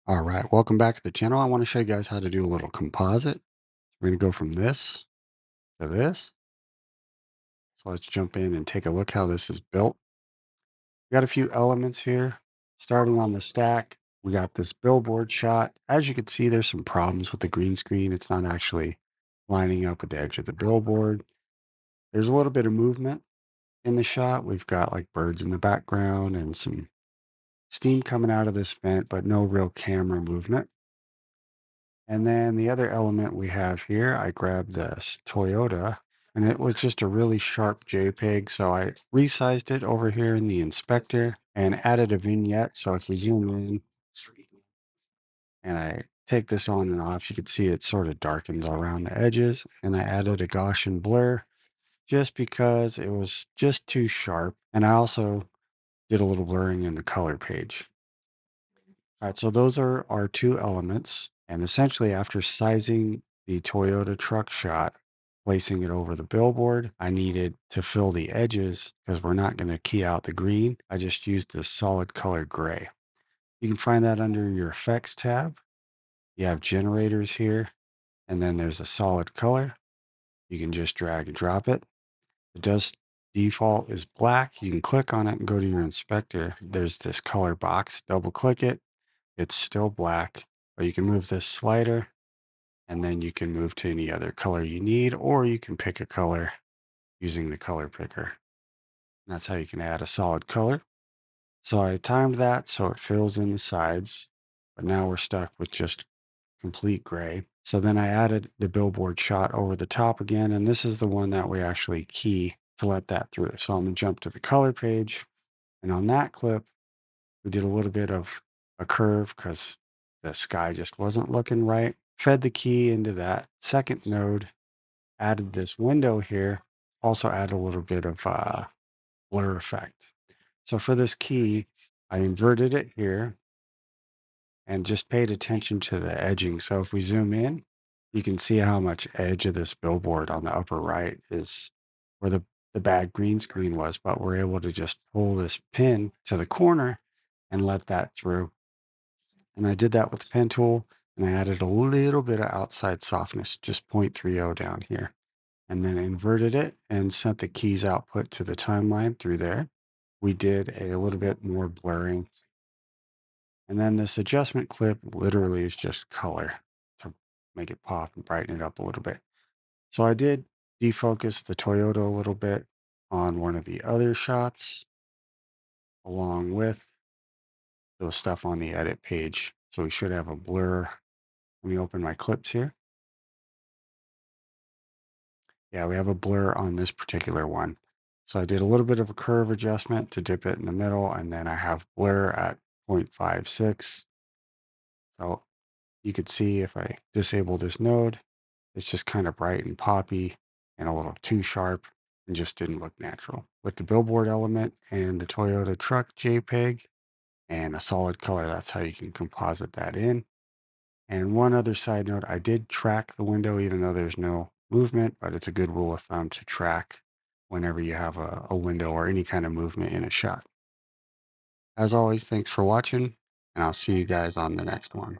All right, welcome back to the channel. I want to show you guys how to do a little composite. We're going to go from this to this. So let's jump in and take a look how this is built. We got a few elements here. Starting on the stack, we got this billboard shot. As you can see, there's some problems with the green screen. It's not actually lining up with the edge of the billboard. There's a little bit of movement in the shot. We've got like birds in the background and some steam coming out of this vent, but no real camera movement. And then the other element we have here, I grabbed this Toyota and it was just a really sharp JPEG. So I resized it over here in the inspector and added a vignette. So if we zoom in and I take this on and off, you can see it sort of darkens around the edges. And I added a Gaussian blur just because it was just too sharp. And I also did a little blurring in the color page. All right, so those are our two elements. And essentially, after sizing the Toyota truck shot, placing it over the billboard, I needed to fill the edges because we're not going to key out the green. I just used this solid color gray. You can find that under your effects tab. You have generators here, and then there's a solid color. You can just drag and drop it. It does default is black. You can click on it and go to your inspector. There's this color box, double click it. It's still black, but you can move this slider and then you can move to any other color you need, or you can pick a color using the color picker. And that's how you can add a solid color. So I timed that so it fills in the sides, but now we're stuck with just complete gray. So then I added the billboard shot over the top again, and this is the one that we actually key to let that through. So I'm gonna jump to the color page, and on that clip, we did a little bit of a curve because the sky just wasn't looking right. Fed the key into that second node, added this window here, also add a little bit of blur effect. So for this key, I inverted it here and just paid attention to the edging. So if we zoom in, you can see how much edge of this billboard on the upper right is where the bad green screen was, but we're able to just pull this pin to the corner and let that through. And I did that with the pen tool and I added a little bit of outside softness, just 0.30 down here, and then inverted it and sent the keys output to the timeline through there. We did a little bit more blurring. And then this adjustment clip literally is just color to make it pop and brighten it up a little bit. So I did defocus the Toyota a little bit on one of the other shots, along with the stuff on the edit page. So we should have a blur. Let me open my clips here. Yeah, we have a blur on this particular one. So I did a little bit of a curve adjustment to dip it in the middle, and then I have blur at 0.56. So you could see if I disable this node, it's just kind of bright and poppy and a little too sharp and just didn't look natural. With the billboard element and the Toyota truck JPEG and a solid color, that's how you can composite that in. And one other side note, I did track the window even though there's no movement, but it's a good rule of thumb to track whenever you have a window or any kind of movement in a shot. As always, thanks for watching, and I'll see you guys on the next one.